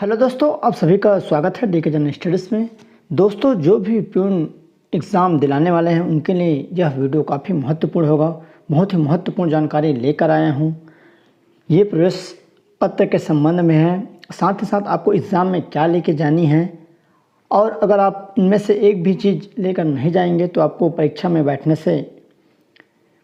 Hello दोस्तों, आप सभी का स्वागत है डीके जन स्टडीज़ में। दोस्तों, जो भी प्यून एग्ज़ाम दिलाने वाले हैं उनके लिए यह वीडियो काफ़ी महत्वपूर्ण होगा। बहुत ही महत्वपूर्ण जानकारी लेकर आया हूँ। ये प्रवेश पत्र के संबंध में है, साथ ही साथ आपको एग्ज़ाम में क्या लेके जानी है, और अगर आप इनमें से एक भी चीज़ लेकर नहीं जाएंगे तो आपको परीक्षा में बैठने से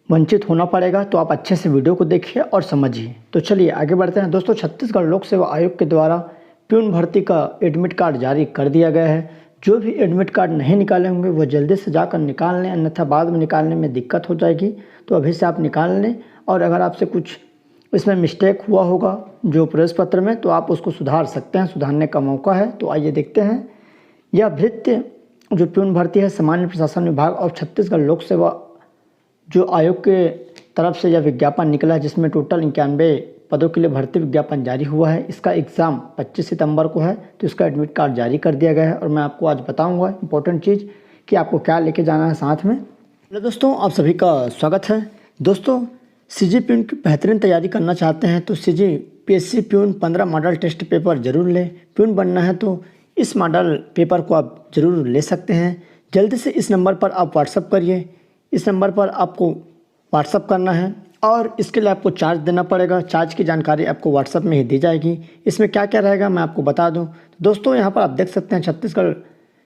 वंचित होना पड़ेगा। तो आप अच्छे से वीडियो को देखिए और समझिए। तो चलिए आगे बढ़ते हैं। दोस्तों, छत्तीसगढ़ लोक सेवा आयोग के द्वारा प्यून भर्ती का एडमिट कार्ड जारी कर दिया गया है। जो भी एडमिट कार्ड नहीं निकाले होंगे वो जल्दी से जाकर निकाल लें, अन्यथा बाद में निकालने में दिक्कत हो जाएगी। तो अभी से आप निकाल लें, और अगर आपसे कुछ इसमें मिस्टेक हुआ होगा जो प्रवेश पत्र में, तो आप उसको सुधार सकते हैं, सुधारने का मौका है। तो आइए देखते हैं। यह भृत्य जो प्यून भर्ती है, सामान्य प्रशासन विभाग और छत्तीसगढ़ लोक सेवा जो आयोग के तरफ से यह विज्ञापन निकला है, जिसमें टोटल 91 पदों के लिए भर्ती विज्ञापन जारी हुआ है। इसका एग्ज़ाम 25 सितंबर को है, तो इसका एडमिट कार्ड जारी कर दिया गया है। और मैं आपको आज बताऊंगा इंपॉर्टेंट चीज़ कि आपको क्या लेके जाना है साथ में। हेलो दोस्तों, आप सभी का स्वागत है। दोस्तों, सीजी प्यून की बेहतरीन तैयारी करना चाहते हैं तो CG PSC peon 15 model test paper जरूर लें। प्यून बनना है तो इस मॉडल पेपर को आप ज़रूर ले सकते हैं। जल्दी से इस नंबर पर आप व्हाट्सअप करिए। इस नंबर पर आपको व्हाट्सअप करना है और इसके लिए आपको चार्ज देना पड़ेगा। चार्ज की जानकारी आपको व्हाट्सअप में ही दी जाएगी। इसमें क्या क्या रहेगा मैं आपको बता दूं। दोस्तों, यहाँ पर आप देख सकते हैं छत्तीसगढ़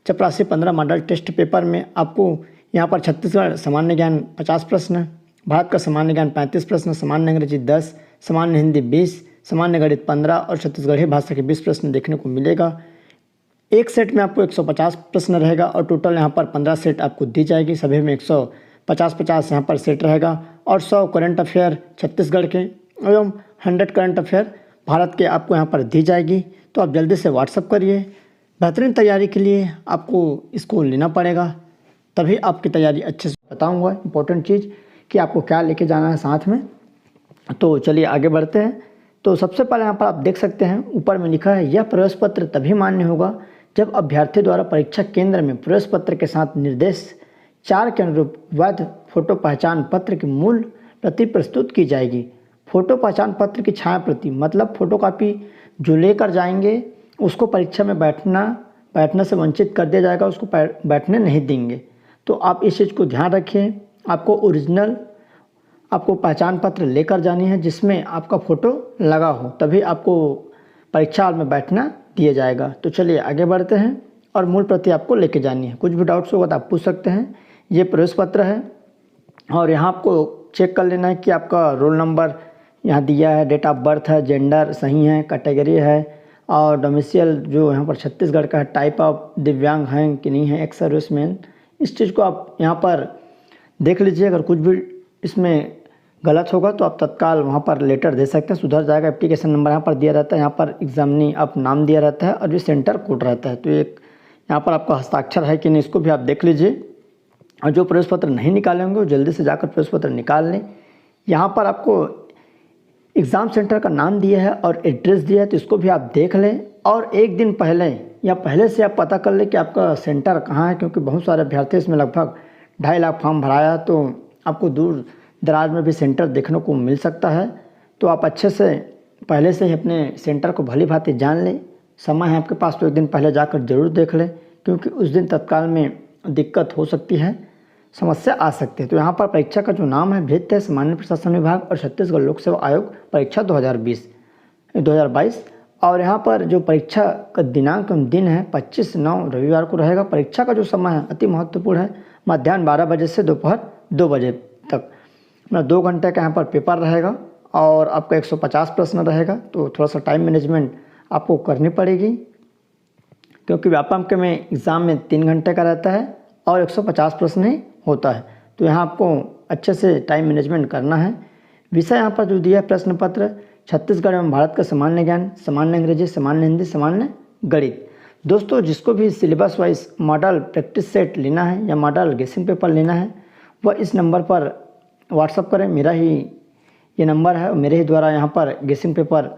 चपरासी 15 मॉडल टेस्ट पेपर में आपको यहाँ पर छत्तीसगढ़ सामान्य ज्ञान 50 प्रश्न, भारत का सामान्य ज्ञान 35 प्रश्न, सामान्य अंग्रेजी 10, सामान्य हिंदी 20, सामान्य गणित 15 और छत्तीसगढ़ी भाषा के 20 प्रश्न देखने को मिलेगा। एक सेट में आपको 150 प्रश्न रहेगा और टोटल यहाँ पर 15 सेट आपको दी जाएगी। सभी में 150-50 यहाँ पर सेट रहेगा और 100 करंट अफेयर छत्तीसगढ़ के एवं 100 करंट अफेयर भारत के आपको यहाँ पर दी जाएगी। तो आप जल्दी से व्हाट्सअप करिए। बेहतरीन तैयारी के लिए आपको इसको लेना पड़ेगा, तभी आपकी तैयारी अच्छे से बताऊँगा। इंपॉर्टेंट चीज़ कि आपको क्या लेके जाना है साथ में। तो चलिए आगे बढ़ते हैं। तो सबसे पहले यहाँ पर आप देख सकते हैं ऊपर में लिखा है, यह प्रवेश पत्र तभी मान्य होगा जब अभ्यर्थी द्वारा परीक्षा केंद्र में प्रवेश पत्र के साथ निर्देश 4 के अनुरूप वैध फोटो पहचान पत्र की मूल प्रति प्रस्तुत की जाएगी। फोटो पहचान पत्र की छाया प्रति मतलब फोटोकॉपी जो लेकर जाएंगे उसको परीक्षा में बैठने से वंचित कर दिया जाएगा, उसको बैठने नहीं देंगे। तो आप इस चीज़ को ध्यान रखिए। आपको ओरिजिनल आपको पहचान पत्र लेकर जानी है जिसमें आपका फ़ोटो लगा हो, तभी आपको परीक्षा हॉल में बैठना दिया जाएगा। तो चलिए आगे बढ़ते हैं। और मूल प्रति आपको लेके जानी है। कुछ भी डाउट्स होगा तो आप पूछ सकते हैं। ये प्रवेश पत्र है और यहाँ आपको चेक कर लेना है कि आपका रोल नंबर यहाँ दिया है, डेट ऑफ बर्थ है, जेंडर सही है, कैटेगरी है, और डोमिसाइल जो यहाँ पर छत्तीसगढ़ का है, टाइप ऑफ दिव्यांग हैं कि नहीं है, एक्स सर्विसमैन। इस चीज़ को आप यहाँ पर देख लीजिए। अगर कुछ भी इसमें गलत होगा तो आप तत्काल वहाँ पर लेटर दे सकते हैं, सुधर जाएगा। एप्लीकेशन नंबर यहाँ पर दिया रहता है, यहाँ पर एग्जामिनी आप नाम दिया रहता है और ये सेंटर कोड रहता है। तो एक यहाँ पर आपका हस्ताक्षर है कि नहीं, इसको भी आप देख लीजिए। और जो प्रवेश पत्र नहीं निकाले होंगे वो जल्दी से जाकर प्रवेश पत्र निकाल लें। यहाँ पर आपको एग्ज़ाम सेंटर का नाम दिया है और एड्रेस दिया है, तो इसको भी आप देख लें। और एक दिन पहले या पहले से आप पता कर लें कि आपका सेंटर कहाँ है, क्योंकि बहुत सारे अभ्यर्थी इसमें लगभग 2.5 लाख फॉर्म भराया, तो आपको दूर दराज में भी सेंटर देखने को मिल सकता है। तो आप अच्छे से पहले से ही अपने सेंटर को भली भांति जान लें। समय है आपके पास तो एक दिन पहले जाकर ज़रूर देख लें, क्योंकि उस दिन तत्काल में दिक्कत हो सकती है, समस्या आ सकती है। तो यहाँ पर परीक्षा का जो नाम है भृत्य सामान्य प्रशासन विभाग और छत्तीसगढ़ लोक सेवा आयोग परीक्षा 2022। और यहाँ पर जो परीक्षा का दिनांक दिन है 25/9 रविवार को रहेगा। परीक्षा का जो समय है अति महत्वपूर्ण है, मध्याह्न 12 बजे से दोपहर 2 बजे तक। 2 घंटे का यहाँ पर पेपर रहेगा और आपका 150 प्रश्न रहेगा। तो थोड़ा सा टाइम मैनेजमेंट आपको करनी पड़ेगी, क्योंकि व्यापम के में एग्ज़ाम में 3 घंटे का रहता है और 150 प्रश्न ही होता है। तो यहाँ आपको अच्छे से टाइम मैनेजमेंट करना है। विषय यहाँ पर जो दिया है प्रश्न पत्र छत्तीसगढ़ एवं भारत का सामान्य ज्ञान, सामान्य अंग्रेजी, सामान्य हिंदी, सामान्य गणित। दोस्तों, जिसको भी syllabus wise model practice set लेना है या मॉडल गेसिंग पेपर लेना है वह इस नंबर पर व्हाट्सअप करें। मेरा ही ये नंबर है, मेरे ही द्वारा यहाँ पर गेसिंग पेपर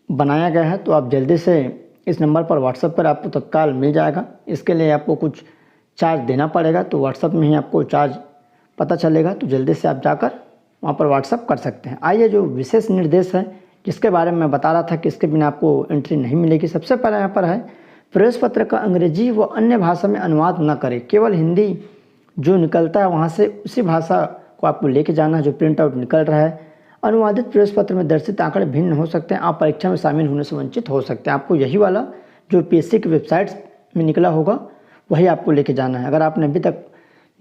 बनाया गया है। तो आप जल्दी से इस नंबर पर व्हाट्सअप पर आपको तत्काल मिल जाएगा। इसके लिए आपको कुछ चार्ज देना पड़ेगा, तो व्हाट्सअप में ही आपको चार्ज पता चलेगा। तो जल्दी से आप जाकर वहाँ पर व्हाट्सअप कर सकते हैं। आइए, जो विशेष निर्देश है जिसके बारे में मैं बता रहा था कि इसके बिना आपको एंट्री नहीं मिलेगी। सबसे पहले यहाँ पर है प्रवेश पत्र का अंग्रेजी व अन्य भाषा में अनुवाद न करें, केवल हिंदी जो निकलता है वहाँ से उसी भाषा को आपको लेके जाना है जो प्रिंट आउट निकल रहा है। अनुवादित प्रवेश पत्र में दर्शित आंकड़े भिन्न हो सकते हैं, आप परीक्षा में शामिल होने से वंचित हो सकते हैं। आपको यही वाला जो पीएससी की वेबसाइट्स में निकला होगा वही आपको लेके जाना है। अगर आपने अभी तक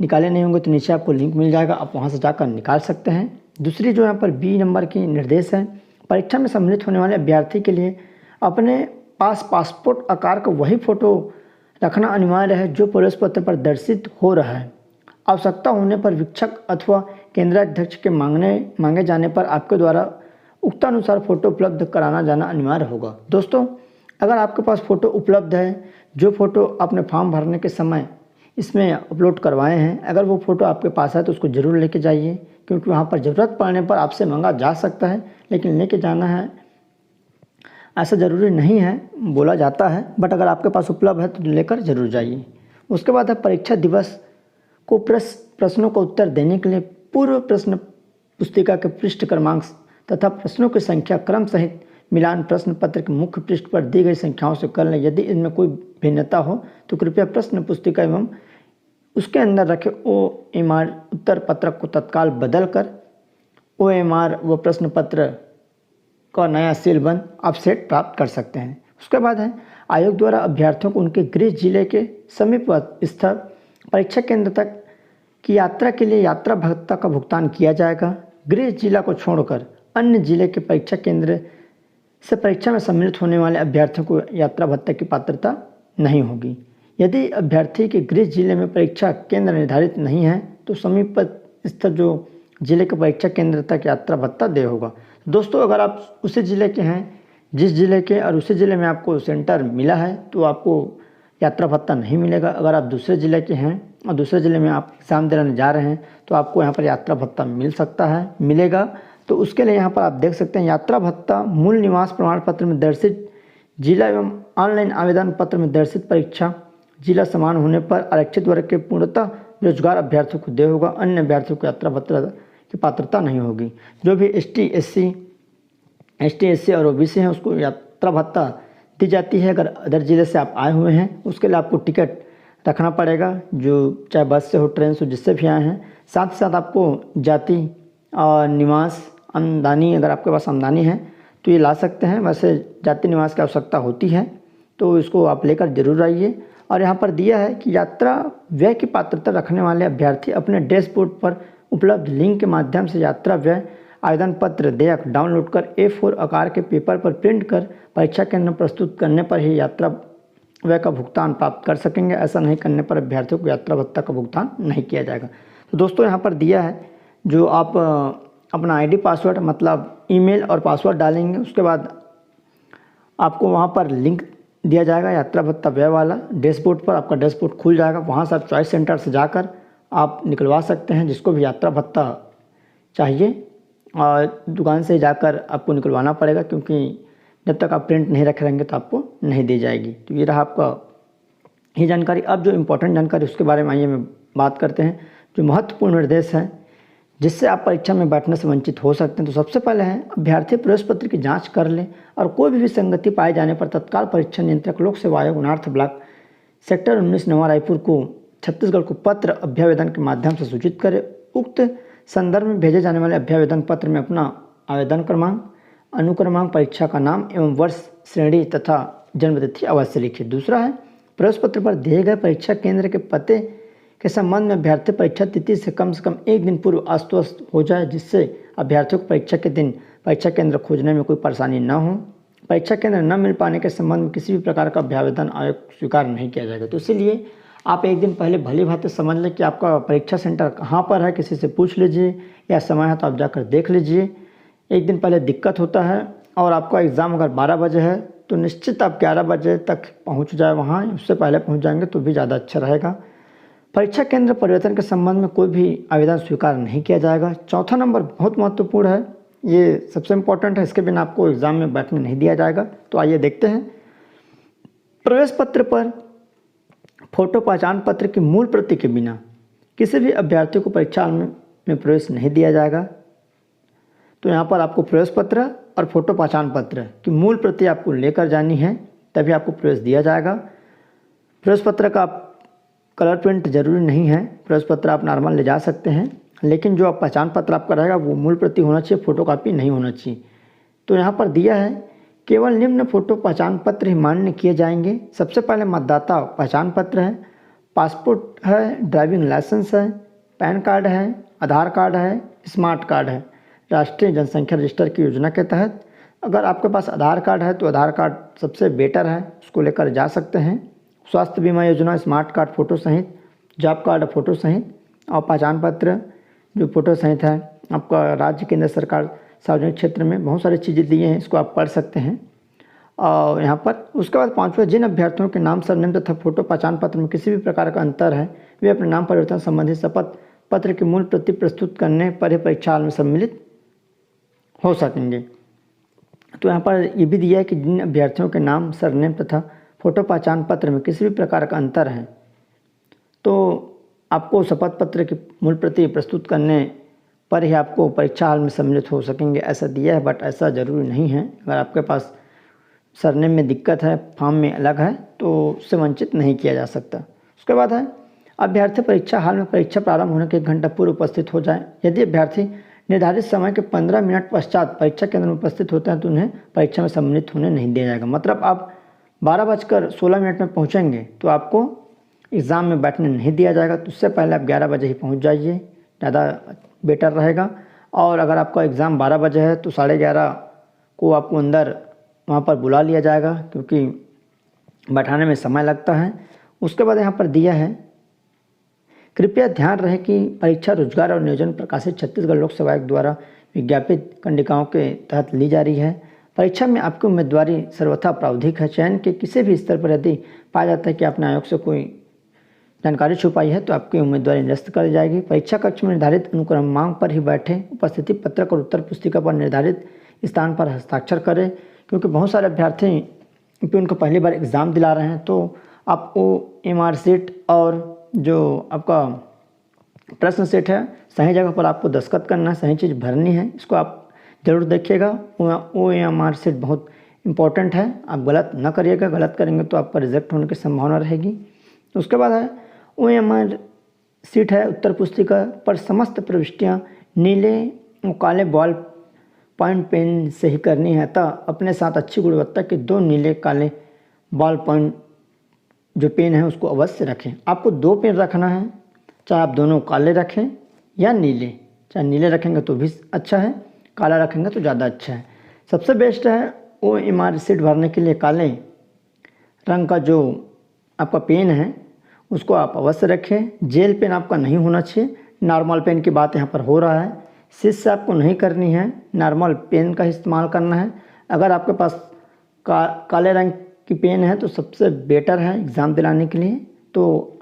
निकाले नहीं होंगे तो नीचे आपको लिंक मिल जाएगा, आप वहाँ से जाकर निकाल सकते हैं। दूसरी जो यहाँ पर बी नंबर की निर्देश है, परीक्षा में सम्मिलित होने वाले अभ्यर्थी के लिए अपने पास पासपोर्ट आकार का वही फ़ोटो रखना अनिवार्य है जो प्रवेश पत्र पर दर्शित हो रहा है। आवश्यकता होने पर वीक्षक अथवा केंद्राध्यक्ष के मांगे जाने पर आपके द्वारा उक्तानुसार फ़ोटो उपलब्ध कराना जाना अनिवार्य होगा। दोस्तों, अगर आपके पास फ़ोटो उपलब्ध है, जो फ़ोटो आपने फॉर्म भरने के समय इसमें अपलोड करवाए हैं, अगर वो फ़ोटो आपके पास है तो उसको ज़रूर लेके जाइए, क्योंकि वहाँ पर ज़रूरत पड़ने पर आपसे मांगा जा सकता है, लेकिन लेके जाना है ऐसा ज़रूरी नहीं है, बोला जाता है, बट अगर आपके पास उपलब्ध है तो लेकर ज़रूर जाइए। उसके बाद है परीक्षा दिवस को प्रश्नों का उत्तर देने के लिए पूर्व प्रश्न पुस्तिका के पृष्ठ क्रमांक तथा प्रश्नों की संख्या क्रम सहित मिलान प्रश्न पत्र के मुख्य पृष्ठ पर दी गई संख्याओं से कर लें। यदि इनमें कोई भिन्नता हो तो कृपया प्रश्न पुस्तिका एवं उसके अंदर रखे OMR उत्तर पत्रक को तत्काल बदल कर OMR व प्रश्न पत्र का नया सीलबंद ऑफसेट प्राप्त कर सकते हैं। उसके बाद है आयोग द्वारा अभ्यर्थियों को उनके गृह जिले के समीप स्थित परीक्षा केंद्र तक की यात्रा के लिए यात्रा भत्ता का भुगतान किया जाएगा। गृह जिला को छोड़कर अन्य जिले के परीक्षा केंद्र से परीक्षा में सम्मिलित होने वाले अभ्यर्थियों को यात्रा भत्ता की पात्रता नहीं होगी। यदि अभ्यर्थी के गृह जिले में परीक्षा केंद्र निर्धारित नहीं है तो समीप स्थित जो जिले के परीक्षा केंद्र तक यात्रा भत्ता देय होगा। दोस्तों, अगर आप उसी ज़िले के हैं जिस ज़िले के और उसी ज़िले में आपको सेंटर मिला है तो आपको यात्रा भत्ता नहीं मिलेगा। अगर आप दूसरे ज़िले के हैं और दूसरे ज़िले में आप एग्ज़ाम देने जा रहे हैं तो आपको यहाँ पर यात्रा भत्ता मिल सकता है, मिलेगा। तो उसके लिए यहाँ पर आप देख सकते हैं यात्रा भत्ता मूल निवास प्रमाण पत्र में दर्शित जिला एवं ऑनलाइन आवेदन पत्र में दर्शित परीक्षा जिला समान होने पर आरक्षित वर्ग के पूर्णतः बेरोजगार अभ्यर्थियों को देय होगा। अन्य अभ्यर्थियों को यात्रा भत्ता की पात्रता नहीं होगी। जो भी ST SC और OBC हैं उसको यात्रा भत्ता दी जाती है। अगर अदर ज़िले से आप आए हुए हैं उसके लिए आपको टिकट रखना पड़ेगा, जो चाहे बस से हो, ट्रेन से, जिससे भी आए हैं। साथ ही साथ आपको जाति और निवास आमदनी, अगर आपके पास आमदनी है तो ये ला सकते हैं। वैसे जाति निवास की आवश्यकता होती है तो इसको आप लेकर जरूर आइए। और यहाँ पर दिया है कि यात्रा व्यय की पात्रता रखने वाले अभ्यर्थी अपने डैशबोर्ड पर उपलब्ध लिंक के माध्यम से यात्रा व्यय आवेदन पत्र देयक डाउनलोड कर A4 आकार के पेपर पर प्रिंट कर परीक्षा केंद्र में प्रस्तुत करने पर ही यात्रा व्यय का भुगतान प्राप्त कर सकेंगे। ऐसा नहीं करने पर अभ्यर्थियों को यात्रा भत्ता का भुगतान नहीं किया जाएगा। तो दोस्तों, यहाँ पर दिया है जो आप अपना ID पासवर्ड मतलब ईमेल और पासवर्ड डालेंगे, उसके बाद आपको वहाँ पर लिंक दिया जाएगा यात्रा भत्ता व्यय वाला। डैशबोर्ड पर आपका डैशबोर्ड खुल जाएगा, वहाँ से आप चॉइस सेंटर से जाकर आप निकलवा सकते हैं जिसको भी यात्रा भत्ता चाहिए, और दुकान से जाकर आपको निकलवाना पड़ेगा, क्योंकि जब तक आप प्रिंट नहीं रखे रहेंगे तो आपको नहीं दी जाएगी। तो ये रहा आपका ये जानकारी। अब जो इम्पोर्टेंट जानकारी उसके बारे में आइए में बात करते हैं, जो महत्वपूर्ण निर्देश हैं जिससे आप परीक्षा में बैठने से वंचित हो सकते हैं। तो सबसे पहले है अभ्यर्थी प्रवेश पत्र की जांच कर ले और कोई भी विसंगति पाए जाने पर तत्काल परीक्षा नियंत्रक लोक सेवा आयोग नॉर्थ ब्लॉक सेक्टर 19 नवा रायपुर को छत्तीसगढ़ को पत्र अभ्यावेदन के माध्यम से सूचित करे। उक्त संदर्भ में भेजे जाने वाले अभ्यावेदन पत्र में अपना आवेदन क्रमांक, अनुक्रमांक, परीक्षा का नाम एवं वर्ष, श्रेणी तथा जन्मतिथि अवश्य लिखिए। दूसरा है प्रवेश पत्र पर दिए गए परीक्षा केंद्र के पते के संबंध में अभ्यर्थी परीक्षा तिथि से कम एक दिन पूर्व आश्वस्त हो जाए, जिससे अभ्यर्थियों को परीक्षा के दिन परीक्षा केंद्र खोजने में कोई परेशानी न हो। परीक्षा केंद्र न मिल पाने के संबंध में किसी भी प्रकार का अभ्यावेदन आयोग स्वीकार नहीं किया जाएगा। तो इसीलिए आप एक दिन पहले भली भांति समझ लें कि आपका परीक्षा सेंटर कहाँ पर है, किसी से पूछ लीजिए, या समय है तो आप जाकर देख लीजिए। एक दिन पहले दिक्कत होता है, और आपका एग्ज़ाम अगर 12 बजे है तो निश्चित आप 11 बजे तक पहुँच जाए वहाँ, उससे पहले पहुँच जाएंगे तो भी ज़्यादा अच्छा रहेगा। परीक्षा केंद्र परिवर्तन के संबंध में कोई भी आवेदन स्वीकार नहीं किया जाएगा। चौथा नंबर बहुत महत्वपूर्ण है, ये सबसे इम्पोर्टेंट है, इसके बिना आपको एग्ज़ाम में बैठने नहीं दिया जाएगा। तो आइए देखते हैं। प्रवेश पत्र पर फोटो पहचान पत्र की मूल प्रति के बिना किसी भी अभ्यर्थी को परीक्षा में प्रवेश नहीं दिया जाएगा। तो यहाँ पर आपको प्रवेश पत्र और फोटो पहचान पत्र की मूल प्रति आपको लेकर जानी है, तभी आपको प्रवेश दिया जाएगा। प्रवेश पत्र का कलर प्रिंट जरूरी नहीं है, प्रवेश पत्र आप नॉर्मल ले जा सकते हैं, लेकिन जो पहचान पत्र आपका रहेगा वो मूल प्रति होना चाहिए, फोटोकॉपी नहीं होना चाहिए। तो यहाँ पर दिया है केवल निम्न फोटो पहचान पत्र ही मान्य किए जाएंगे। सबसे पहले मतदाता पहचान पत्र है, पासपोर्ट है, ड्राइविंग लाइसेंस है, पैन कार्ड है, आधार कार्ड है, स्मार्ट कार्ड है। राष्ट्रीय जनसंख्या रजिस्टर की योजना के तहत अगर आपके पास आधार कार्ड है तो आधार कार्ड सबसे बेटर है, उसको लेकर जा सकते हैं। स्वास्थ्य बीमा योजना स्मार्ट कार्ड फ़ोटो सहित, जॉब कार्ड फ़ोटो सहित और पहचान पत्र जो फ़ोटो सहित है। आपका राज्य केंद्र सरकार सार्वजनिक क्षेत्र में बहुत सारी चीज़ें दी हैं, इसको आप पढ़ सकते हैं। और यहाँ पर उसके बाद 5वां, जिन अभ्यर्थियों के नाम सरनेम तथा फोटो पहचान पत्र में किसी भी प्रकार का अंतर है वे अपने नाम परिवर्तन संबंधी शपथ पत्र की मूल प्रति प्रस्तुत करने पर ही परीक्षा हाल में सम्मिलित हो सकेंगे। तो यहाँ पर ये भी दिया है कि जिन अभ्यर्थियों के नाम सरनेम तथा फोटो पहचान पत्र में किसी भी प्रकार का अंतर है तो आपको शपथ पत्र की मूल प्रति प्रस्तुत करने पर ही आपको परीक्षा हाल में सम्मिलित हो सकेंगे, ऐसा दिया है। बट ऐसा ज़रूरी नहीं है। अगर आपके पास सरनेम में दिक्कत है, फॉर्म में अलग है, तो उससे वंचित नहीं किया जा सकता। उसके बाद है अभ्यर्थी परीक्षा हाल में परीक्षा प्रारंभ होने के 1 घंटा पूर्व उपस्थित हो जाए। यदि अभ्यर्थी निर्धारित समय के 15 मिनट पश्चात परीक्षा केंद्र में उपस्थित होते हैं तो उन्हें परीक्षा में सम्मिलित होने नहीं दिया जाएगा। मतलब आप 12:16 में पहुंचेंगे तो आपको एग्ज़ाम में बैठने नहीं दिया जाएगा। तो उससे पहले आप 11 बजे ही पहुंच जाइए, ज़्यादा बेटर रहेगा। और अगर आपका एग्ज़ाम 12 बजे है तो 11:30 को आपको अंदर वहाँ पर बुला लिया जाएगा, क्योंकि बैठाने में समय लगता है। उसके बाद यहाँ पर दिया है कृपया ध्यान रहे कि परीक्षा रोजगार और नियोजन प्रकाशित छत्तीसगढ़ लोक सेवा आयोग द्वारा विज्ञापित कंडिकाओं के तहत ली जा रही है। परीक्षा में आपकी उम्मीदवारी सर्वथा प्रावधिक है। चयन के किसी भी स्तर पर यदि पाया जाता है कि आपने आयोग से कोई जानकारी छुपाई है तो आपकी उम्मीदवारी निरस्त कर दी जाएगी। परीक्षा कक्ष में निर्धारित अनुक्रमांक पर ही बैठे, उपस्थिति पत्रक और उत्तर पुस्तिका पर निर्धारित स्थान पर हस्ताक्षर करें, क्योंकि बहुत सारे अभ्यर्थी उनको पहली बार एग्ज़ाम दिला रहे हैं। तो आप OMR सीट और जो आपका प्रश्न सेट है सही जगह पर आपको दस्तखत करना है, सही चीज़ भरनी है, इसको आप ज़रूर देखिएगा। OMR सीट बहुत इंपॉर्टेंट है, आप गलत ना करिएगा, गलत करेंगे तो आपका रिजेक्ट होने की संभावना रहेगी। उसके बाद है OMR सीट है उत्तर पुस्तिका पर समस्त प्रविष्टियाँ नीले और काले बॉल पॉइंट पेन से ही करनी है, अतः अपने साथ अच्छी गुणवत्ता के 2 नीले काले बॉल पॉइंट जो पेन है उसको अवश्य रखें। आपको 2 पेन रखना है, चाहे आप दोनों काले रखें या नीले। चाहे नीले रखेंगे तो भी अच्छा है, काला रखेंगे तो ज़्यादा अच्छा है। सबसे बेस्ट है OMR सीट भरने के लिए काले रंग का जो आपका पेन है उसको आप अवश्य रखें। जेल पेन आपका नहीं होना चाहिए, नॉर्मल पेन की बात यहाँ पर हो रहा है। शीश से आपको नहीं करनी है, नॉर्मल पेन का इस्तेमाल करना है। अगर आपके पास काले रंग की पेन है तो सबसे बेटर है एग्ज़ाम दिलाने के लिए। तो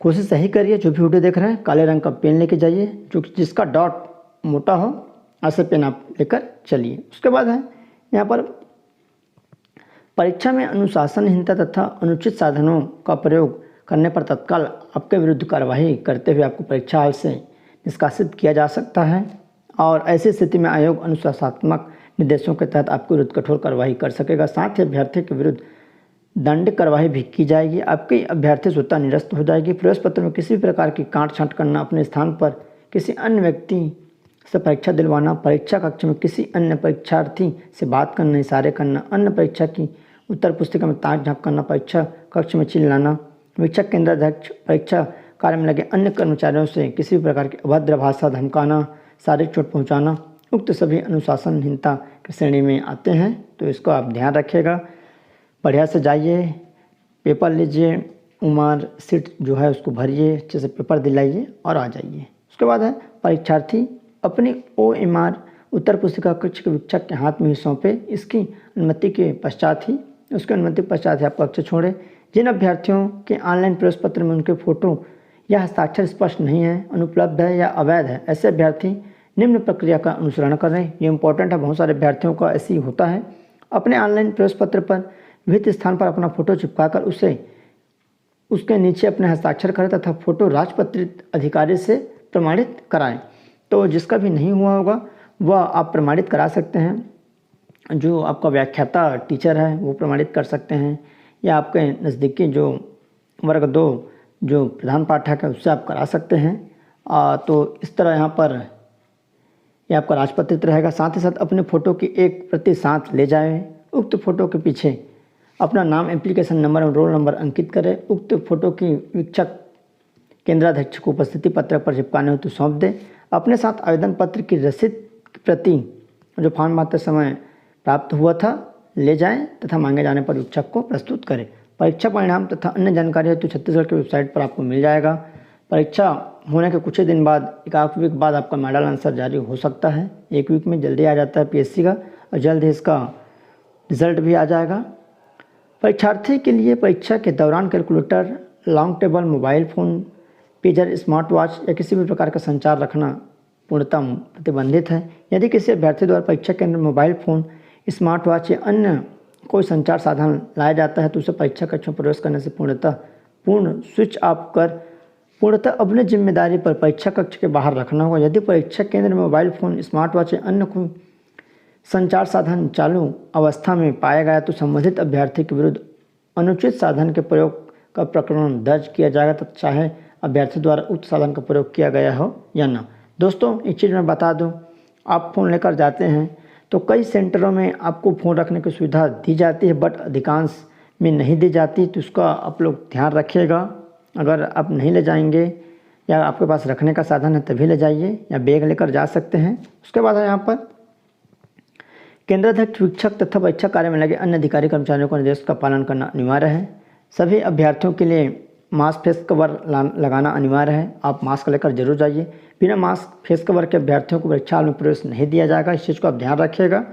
कोशिश यही करिए, जो भी वीडियो देख रहे हैं काले रंग का पेन लेके जाइए, जो जिसका डॉट मोटा हो, ऐसे पेन आप लेकर चलिए। उसके बाद है यहाँ पर परीक्षा में अनुशासनहीनता तथा अनुचित साधनों का प्रयोग करने पर तत्काल आपके विरुद्ध कार्रवाई करते हुए आपको परीक्षा हाल से निष्कासित किया जा सकता है। और ऐसी स्थिति में आयोग अनुशासनात्मक निर्देशों के तहत आपके विरुद्ध कठोर कार्रवाई कर सकेगा। साथ ही अभ्यर्थी के विरुद्ध दंड कार्रवाई भी की जाएगी। आपकी अभ्यर्थी स्वतः निरस्त हो जाएगी। प्रवेश पत्र में किसी भी प्रकार की काट छांट करना, अपने स्थान पर किसी अन्य व्यक्ति से परीक्षा दिलवाना, परीक्षा कक्ष में किसी अन्य परीक्षार्थी से बात करना, इशारे करना, अन्य परीक्षा की उत्तर पुस्तिका में ताक झाँक करना, परीक्षा कक्ष में चिल्लाना, परीक्षा केंद्राध्यक्ष, परीक्षा कार्य में लगे अन्य कर्मचारियों से किसी भी प्रकार की अभद्र भाषा, धमकाना, शारीरिक चोट पहुंचाना, उक्त सभी अनुशासनहीनता की श्रेणी में आते हैं। तो इसको आप ध्यान रखिएगा। बढ़िया से जाइए, पेपर लीजिए, OMR सीट जो है उसको भरिए, अच्छे से पेपर दिलाइए और आ जाइए। उसके बाद है परीक्षार्थी अपनी OMR उत्तर पुस्तिका कक्ष के वीक्षक के हाथ में ही सौंपे। इसकी अनुमति के पश्चात ही आप कक्ष छोड़ें। जिन अभ्यर्थियों के ऑनलाइन प्रवेश पत्र में उनके फोटो या हस्ताक्षर स्पष्ट नहीं है, अनुपलब्ध है या अवैध है, ऐसे अभ्यर्थी निम्न प्रक्रिया का अनुसरण करें। ये इंपॉर्टेंट है, बहुत सारे अभ्यर्थियों का ऐसे ही होता है। अपने ऑनलाइन प्रवेश पत्र पर विहित स्थान पर अपना फोटो चिपकाकर उसके नीचे अपने हस्ताक्षर करें तथा फोटो राजपत्रित अधिकारी से प्रमाणित कराएं। तो जिसका भी नहीं हुआ होगा वह आप प्रमाणित करा सकते हैं। जो आपका व्याख्याता टीचर है वो प्रमाणित कर सकते हैं, या आपके नज़दीकी जो वर्ग 2 जो प्रधान पाठक है उससे आप करा सकते हैं। तो इस तरह यहाँ पर ये आपका राजपत्रित रहेगा। साथ ही साथ अपने फ़ोटो की एक प्रति साथ ले जाएं। उक्त फ़ोटो के पीछे अपना नाम, एप्लीकेशन नंबर और रोल नंबर अंकित करें। उक्त फ़ोटो की वीक्षक केंद्राध्यक्ष को उपस्थिति पत्रक पर चिपकाने हेतु सौंप दें। अपने साथ आवेदन पत्र की रसीद की प्रति जो फॉर्म भरते समय प्राप्त हुआ था ले जाएं तथा मांगे जाने पर वीक्षक को प्रस्तुत करें। परीक्षा परिणाम तथा अन्य जानकारी हेतु छत्तीसगढ़ की वेबसाइट पर आपको मिल जाएगा। परीक्षा होने के कुछ ही दिन बाद, एक आध वीक बाद आपका मॉडल आंसर जारी हो सकता है। एक वीक में जल्दी आ जाता है पीएससी का, और जल्द ही इसका रिजल्ट भी आ जाएगा। परीक्षार्थी के लिए परीक्षा के दौरान calculator, long table, mobile phone, pager, smart watch या किसी भी प्रकार का संचार रखना पूर्णतः प्रतिबंधित है। यदि किसी अभ्यर्थी द्वारा परीक्षा केंद्र में मोबाइल फ़ोन, स्मार्ट वॉच या अन्य कोई संचार साधन लाया जाता है तो उसे परीक्षा कक्ष में प्रवेश करने से पूर्ण स्विच ऑफ कर पूर्णतः अपनी जिम्मेदारी पर परीक्षा कक्ष के बाहर रखना होगा। यदि परीक्षा केंद्र में मोबाइल फ़ोन, स्मार्ट वॉच या अन्य कोई संचार साधन चालू अवस्था में पाया गया तो संबंधित अभ्यर्थी के विरुद्ध अनुचित साधन के प्रयोग का प्रकरण दर्ज किया जाएगा, तब चाहे अभ्यर्थी द्वारा उक्त साधन का प्रयोग किया गया हो या न। दोस्तों, एक चीज़ मैं बता दूं, आप फ़ोन लेकर जाते हैं तो कई सेंटरों में आपको फ़ोन रखने की सुविधा दी जाती है, बट अधिकांश में नहीं दी जाती, तो उसका आप लोग ध्यान रखिएगा। अगर आप नहीं ले जाएंगे या आपके पास रखने का साधन है तभी ले जाइए, या बैग लेकर जा सकते हैं। उसके बाद यहाँ पर केंद्राध्यक्ष, वीक्षक तथा परीक्षा कार्य में लगे अन्य अधिकारी कर्मचारियों को निर्देश का पालन करना अनिवार्य है। सभी अभ्यर्थियों के लिए मास्क, फेस कवर लगाना अनिवार्य है। आप मास्क लेकर जरूर जाइए। बिना मास्क, फेस कवर के अभ्यर्थियों को परीक्षा हॉल में प्रवेश नहीं दिया जाएगा, इस चीज़ को आप ध्यान रखिएगा।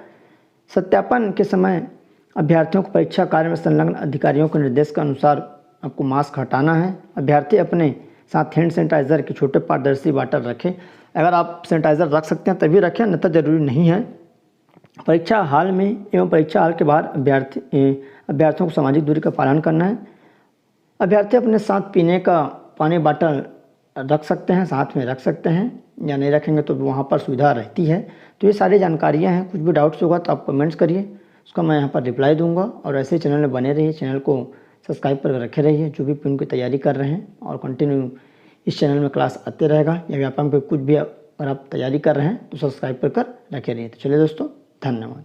सत्यापन के समय अभ्यर्थियों को परीक्षा कार्य में संलग्न अधिकारियों के निर्देश के अनुसार आपको मास्क हटाना है। अभ्यर्थी अपने साथ हैंड सैनिटाइज़र के छोटे पारदर्शी बॉटल रखें। अगर आप सैनिटाइज़र रख सकते हैं तभी रखें, अन्यथा जरूरी नहीं है। परीक्षा हॉल में एवं परीक्षा हॉल के बाहर अभ्यर्थियों को सामाजिक दूरी का पालन करना है। अभ्यर्थी अपने साथ पीने का पानी बॉटल रख सकते हैं, साथ में रख सकते हैं, या नहीं रखेंगे तो वहाँ पर सुविधा रहती है। तो ये सारी जानकारियाँ हैं। कुछ भी डाउट्स होगा तो आप कमेंट्स करिए, उसका मैं यहाँ पर रिप्लाई दूंगा। और ऐसे चैनल में बने रहिए, चैनल को सब्सक्राइब कर रखे रहिए। जो भी पिन की तैयारी कर रहे हैं और कंटिन्यू इस चैनल में क्लास आते रहेगा, या व्यापम पे कुछ भी अगर आप तैयारी कर रहे हैं तो सब्सक्राइब कर रखे रहिए। तो चलिए दोस्तों, धन्यवाद।